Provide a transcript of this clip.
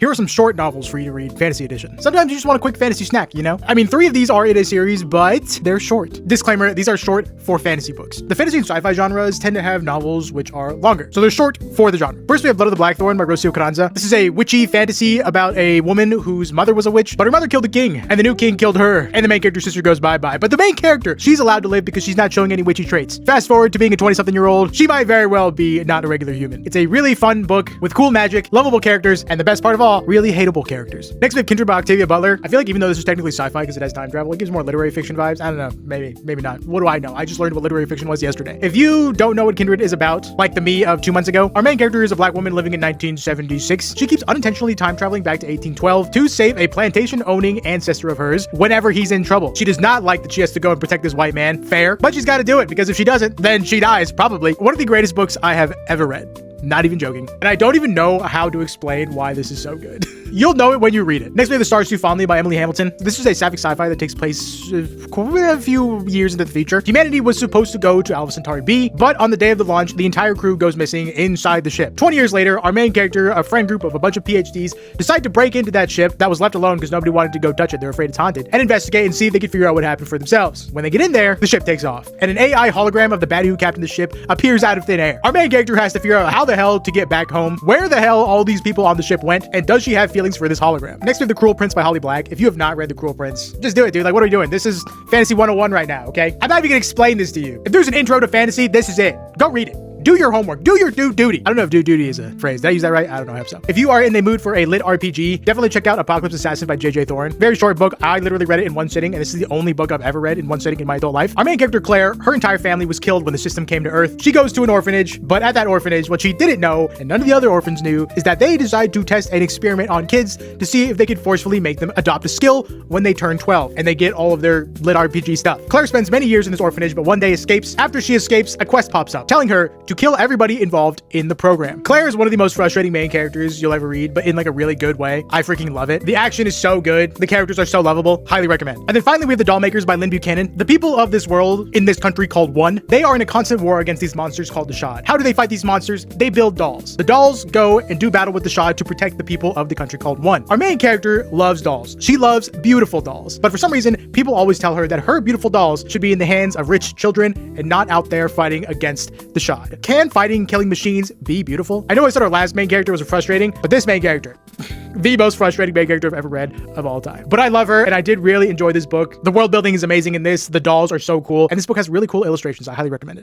Here are some short novels for you to read, fantasy edition. Sometimes you just want a quick fantasy snack, you know? I mean, 3 of these are in a series, but they're short. Disclaimer, these are short for fantasy books. The fantasy and sci-fi genres tend to have novels which are longer, so they're short for the genre. First, we have Blood of the Blackthorn by Rocio Carranza. This is a witchy fantasy about a woman whose mother was a witch, but her mother killed the king, and the new king killed her, and the main character's sister goes bye-bye. But the main character, she's allowed to live because she's not showing any witchy traits. Fast forward to being a 20-something-year-old, she might very well be not a regular human. It's a really fun book with cool magic, lovable characters, and the best part of all, really hateable characters. Next, we have Kindred by Octavia Butler. I feel like even though this is technically sci-fi because it has time travel, it gives more literary fiction vibes. I don't know, maybe not. What do I know? I just learned what literary fiction was yesterday. If you don't know what Kindred is about, like the me of 2 months ago, our main character is a black woman living in 1976. She keeps unintentionally time traveling back to 1812 to save a plantation-owning ancestor of hers whenever he's in trouble. She does not like that she has to go and protect this white man. Fair, but she's got to do it because if she doesn't, then she dies, probably. One of the greatest books I have ever read. Not even joking. And I don't even know how to explain why this is so good. You'll know it when you read it. Next, we have The Stars Too Fondly by Emily Hamilton. This is a sapphic sci-fi that takes place a few years into the future. Humanity was supposed to go to Alpha Centauri B, but on the day of the launch, the entire crew goes missing inside the ship. 20 years later, our main character, a friend group of a bunch of PhDs, decide to break into that ship that was left alone because nobody wanted to go touch it. They're afraid it's haunted, and investigate and see if they can figure out what happened for themselves. When they get in there, the ship takes off, and an AI hologram of the baddie who captained the ship appears out of thin air. Our main character has to figure out how the hell to get back home, where the hell all these people on the ship went, and does she have feelings for this hologram? Next, we have The Cruel Prince by Holly Black. If you have not read The Cruel Prince, just do it, dude. Like, what are we doing? This is Fantasy 101 right now, okay? I'm not even gonna explain this to you. If there's an intro to fantasy, this is it. Go read it. Do your homework. Do your due duty. I don't know if due duty is a phrase. Did I use that right? I don't know. I hope so. If you are in the mood for a lit RPG, definitely check out Apocalypse Assassin by J.J. Thorne. Very short book. I literally read it in one sitting, and this is the only book I've ever read in one sitting in my adult life. Our main character, Claire, her entire family was killed when the system came to Earth. She goes to an orphanage, but at that orphanage, what she didn't know, and none of the other orphans knew, is that they decide to test an experiment on kids to see if they could forcefully make them adopt a skill when they turn 12, and they get all of their lit RPG stuff. Claire spends many years in this orphanage, but one day escapes. After she escapes, a quest pops up, telling her to kill everybody involved in the program. Claire is one of the most frustrating main characters you'll ever read, but in like a really good way. I freaking love it. The action is so good. The characters are so lovable. Highly recommend. And then finally, we have The Doll Makers by Lynn Buchanan. The people of this world in this country called One, they are in a constant war against these monsters called the Shad. How do they fight these monsters? They build dolls. The dolls go and do battle with the Shad to protect the people of the country called One. Our main character loves dolls. She loves beautiful dolls. But for some reason, people always tell her that her beautiful dolls should be in the hands of rich children and not out there fighting against the Shad. Can fighting, killing machines be beautiful? I know I said our last main character was frustrating, but this main character, the most frustrating main character I've ever read of all time. But I love her, and I did really enjoy this book. The world building is amazing in this. The dolls are so cool, and this book has really cool illustrations. I highly recommend it.